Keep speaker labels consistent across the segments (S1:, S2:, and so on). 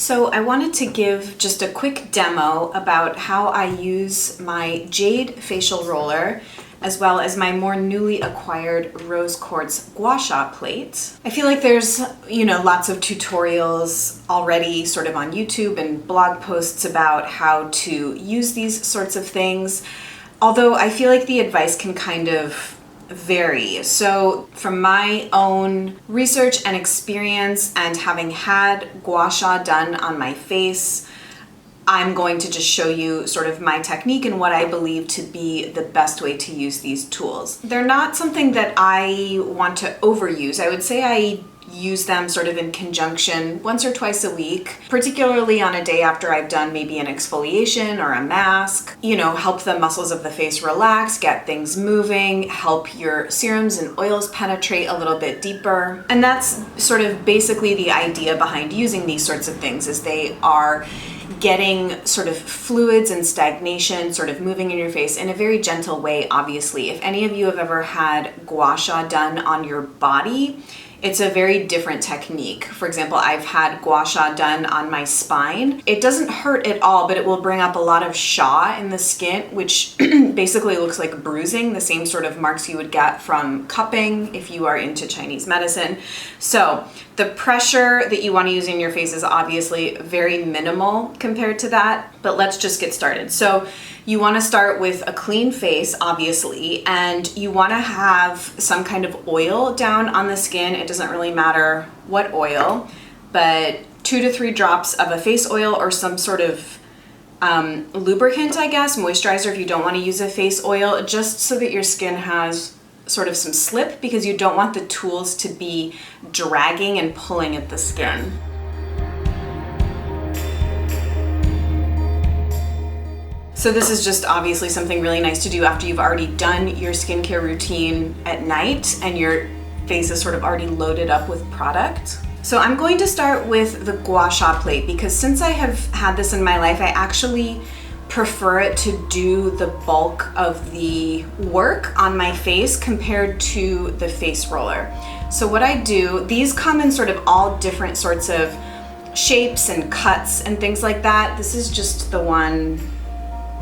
S1: So I wanted to give just a quick demo about how I use my Jade facial roller as well as my more newly acquired rose quartz gua sha plate. I feel like there's, lots of tutorials already sort of on YouTube and blog posts about how to use these sorts of things, although I feel like the advice can kind of vary. So from my own research and experience and having had gua sha done on my face, I'm going to just show you sort of my technique and what I believe to be the best way to use these tools. They're not something that I want to overuse. I would say I use them sort of in conjunction once or twice a week, particularly on a day after I've done maybe an exfoliation or a mask, help the muscles of the face relax, get things moving, help your serums and oils penetrate a little bit deeper. And that's sort of basically the idea behind using these sorts of things, is they are getting sort of fluids and stagnation sort of moving in your face in a very gentle way, obviously. If any of you have ever had gua sha done on your body, it's a very different technique. For example, I've had gua sha done on my spine. It doesn't hurt at all, but it will bring up a lot of sha in the skin, which basically looks like bruising, the same sort of marks you would get from cupping if you are into Chinese medicine. So the pressure that you want to use in your face is obviously very minimal compared to that, but let's just get started. So you want to start with a clean face, obviously, and you want to have some kind of oil down on the skin. It doesn't really matter what oil, but 2 to 3 drops of a face oil or some sort of lubricant, I guess, moisturizer if you don't want to use a face oil, just so that your skin has sort of some slip, because you don't want the tools to be dragging and pulling at the skin. So this is just obviously something really nice to do after you've already done your skincare routine at night and your face is sort of already loaded up with product. So I'm going to start with the gua sha plate, because since I have had this in my life, I actually prefer it to do the bulk of the work on my face compared to the face roller. So what I do, these come in sort of all different sorts of shapes and cuts and things like that. This is just the one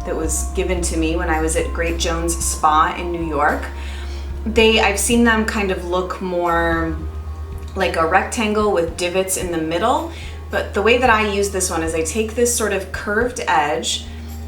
S1: that was given to me when I was at Great Jones Spa in New York. I've seen them kind of look more like a rectangle with divots in the middle, but the way that I use this one is I take this sort of curved edge,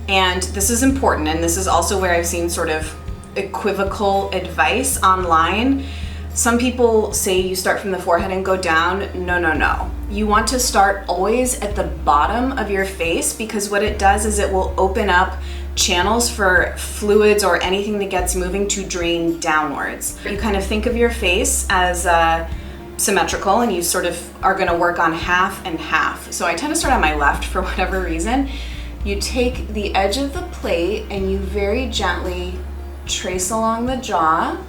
S1: and this is important, and this is also where I've seen sort of equivocal advice online. Some people say you start from the forehead and go down. No. You want to start always at the bottom of your face, because what it does is it will open up channels for fluids or anything that gets moving to drain downwards. You kind of think of your face as symmetrical, and you sort of are going to work on half and half. So I tend to start on my left for whatever reason. You take the edge of the plate and you very gently trace along the jaw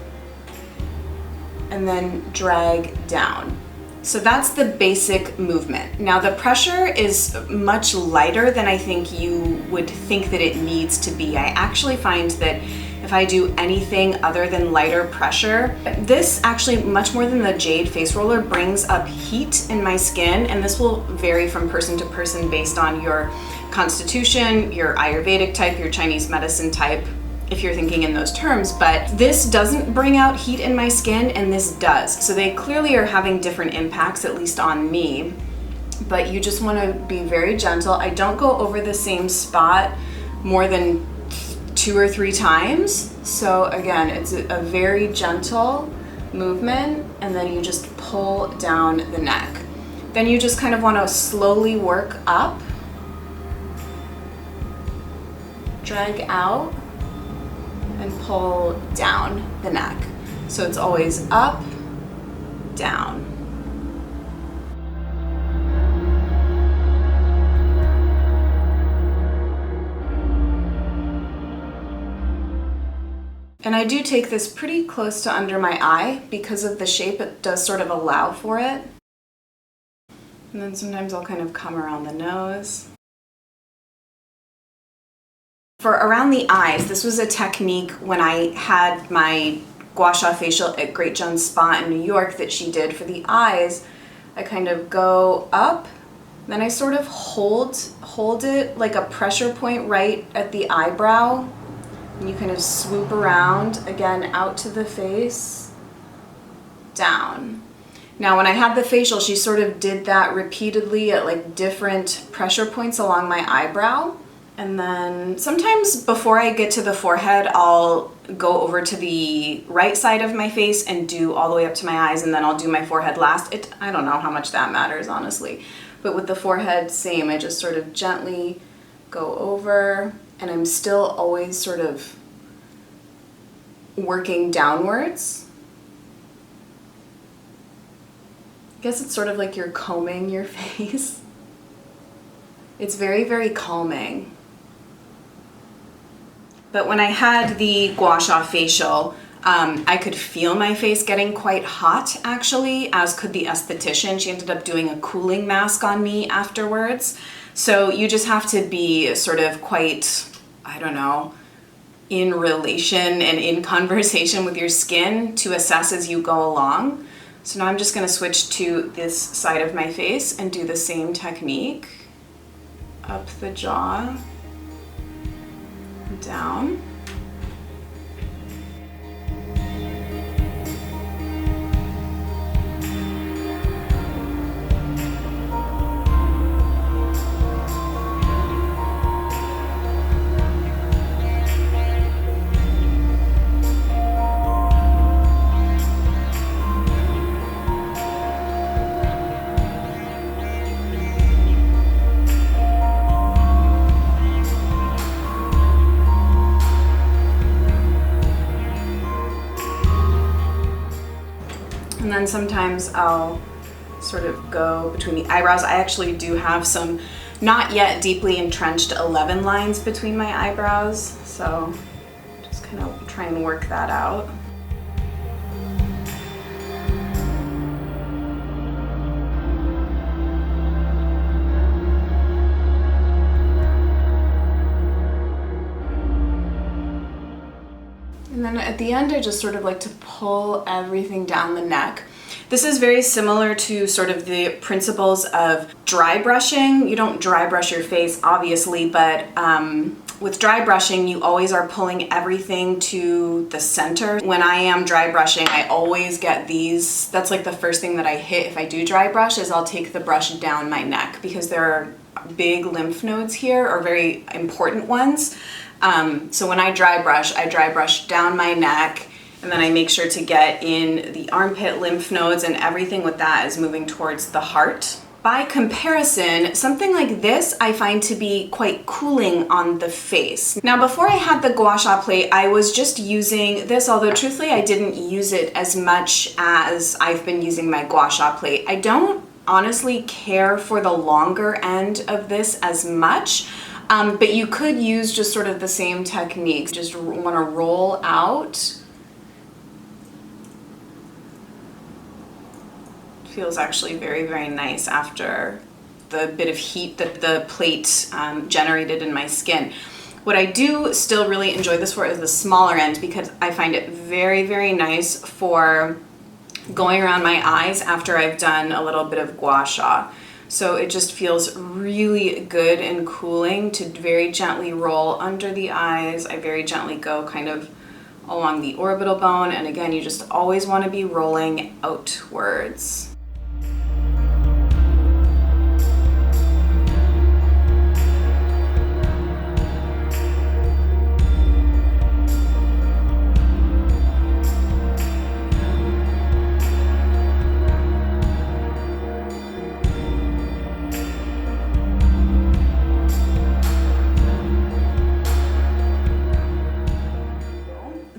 S1: and then drag down. So that's the basic movement. Now the pressure is much lighter than I think you would think that it needs to be. I actually find that if I do anything other than lighter pressure, this actually, much more than the Jade face roller, brings up heat in my skin, and this will vary from person to person based on your constitution, your Ayurvedic type, your Chinese medicine type, if you're thinking in those terms, but this doesn't bring out heat in my skin and this does. So they clearly are having different impacts, at least on me, but you just want to be very gentle. I don't go over the same spot more than 2 or 3 times. So again, it's a very gentle movement, and then you just pull down the neck. Then you just kind of want to slowly work up, drag out, and pull down the neck. So it's always up, down. And I do take this pretty close to under my eye because of the shape. It does sort of allow for it. And then sometimes I'll kind of come around the nose. For around the eyes, this was a technique when I had my gua sha facial at Great Jones Spa in New York that she did for the eyes. I kind of go up Then I sort of hold it like a pressure point right at the eyebrow. And you kind of swoop around, again, out to the face, down. Now, when I had the facial, she sort of did that repeatedly at like different pressure points along my eyebrow. And then sometimes before I get to the forehead, I'll go over to the right side of my face and do all the way up to my eyes, and then I'll do my forehead last. I don't know how much that matters, honestly. But with the forehead, same. I just sort of gently go over, and I'm still always sort of working downwards. I guess it's sort of like you're combing your face. It's very, very calming. But when I had the gua sha facial, I could feel my face getting quite hot, actually, as could the esthetician. She ended up doing a cooling mask on me afterwards. So you just have to be sort of quite, I don't know, in relation and in conversation with your skin to assess as you go along. So now I'm just going to switch to this side of my face and do the same technique. Up the jaw, down. And then sometimes I'll sort of go between the eyebrows. I actually do have some not yet deeply entrenched 11 lines between my eyebrows, so just kind of try and work that out. And then at the end, I just sort of like to pull everything down the neck. This is very similar to sort of the principles of dry brushing. You don't dry brush your face, obviously, but with dry brushing, you always are pulling everything to the center. When I am dry brushing, I always get these. That's like the first thing that I hit if I do dry brush is I'll take the brush down my neck because there are big lymph nodes here, or very important ones. So when I dry brush down my neck, and then I make sure to get in the armpit lymph nodes, and everything with that is moving towards the heart. By comparison, something like this I find to be quite cooling on the face. Now, before I had the gua sha plate, I was just using this, although truthfully I didn't use it as much as I've been using my gua sha plate. I don't honestly care for the longer end of this as much. But you could use just sort of the same techniques. Just want to roll out. Feels actually very, very nice after the bit of heat that the plate generated in my skin. What I do still really enjoy this for is the smaller end, because I find it very, very nice for going around my eyes after I've done a little bit of gua sha. So it just feels really good and cooling to very gently roll under the eyes. I very gently go kind of along the orbital bone. And again, you just always want to be rolling outwards.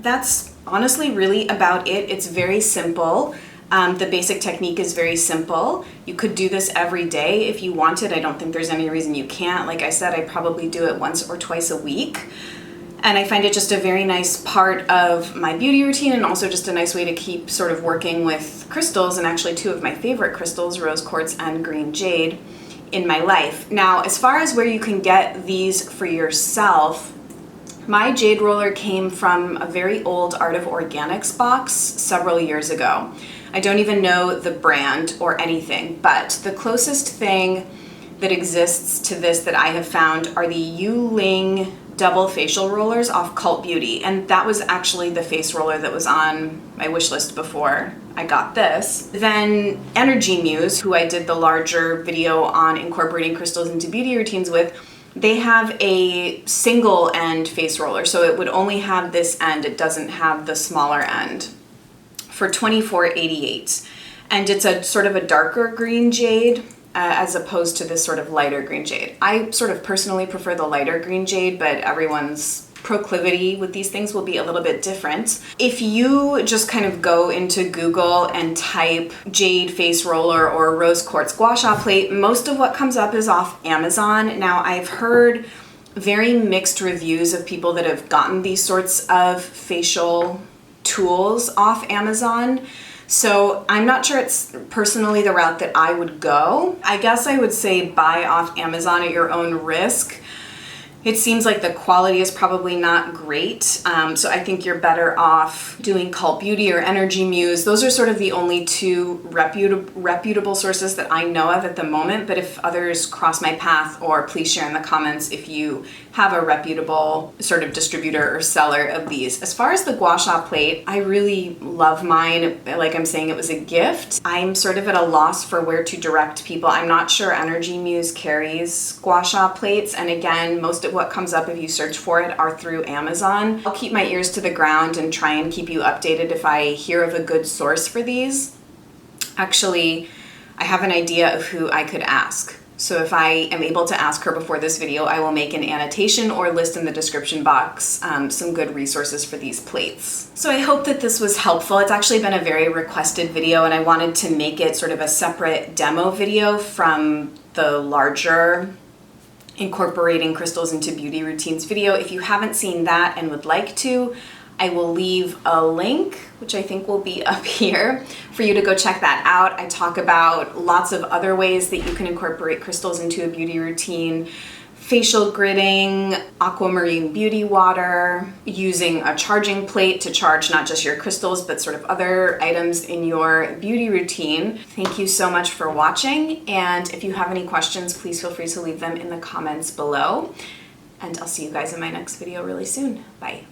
S1: That's honestly really about it. It's very simple. The basic technique is very simple. You could do this every day if you wanted. I don't think there's any reason you can't. Like I said, I probably do it once or twice a week. And I find it just a very nice part of my beauty routine, and also just a nice way to keep sort of working with crystals, and actually two of my favorite crystals, rose quartz and green jade, in my life. Now, as far as where you can get these for yourself, my jade roller came from a very old Art of Organics box several years ago. I don't even know the brand or anything, but the closest thing that exists to this that I have found are the Yuling double facial rollers off Cult Beauty, and that was actually the face roller that was on my wish list before I got this. Then Energy Muse, who I did the larger video on incorporating crystals into beauty routines with, they have a single end face roller, so it would only have this end, it doesn't have the smaller end, for $24.88. And it's a sort of a darker green jade as opposed to this sort of lighter green jade. I sort of personally prefer the lighter green jade, but everyone's proclivity with these things will be a little bit different. If you just kind of go into Google and type jade face roller or rose quartz gua sha plate, most of what comes up is off Amazon. Now, I've heard very mixed reviews of people that have gotten these sorts of facial tools off Amazon. So I'm not sure it's personally the route that I would go. I guess I would say buy off Amazon at your own risk. It seems like the quality is probably not great, so I think you're better off doing Cult Beauty or Energy Muse. Those are sort of the only two reputable sources that I know of at the moment, but if others cross my path, or please share in the comments if you have a reputable sort of distributor or seller of these. As far as the gua sha plate, I really love mine. Like I'm saying, it was a gift. I'm sort of at a loss for where to direct people. I'm not sure Energy Muse carries gua sha plates, and again, most of what comes up if you search for it are through Amazon. I'll keep my ears to the ground and try and keep you updated if I hear of a good source for these. Actually, I have an idea of who I could ask. So if I am able to ask her before this video, I will make an annotation or list in the description box some good resources for these plates. So I hope that this was helpful. It's actually been a very requested video, and I wanted to make it sort of a separate demo video from the larger incorporating crystals into beauty routines video. If you haven't seen that and would like to, I will leave a link, which I think will be up here, for you to go check that out. I talk about lots of other ways that you can incorporate crystals into a beauty routine: facial gridding, aquamarine beauty water, using a charging plate to charge not just your crystals, but sort of other items in your beauty routine. Thank you so much for watching, and if you have any questions, please feel free to leave them in the comments below, and I'll see you guys in my next video really soon. Bye.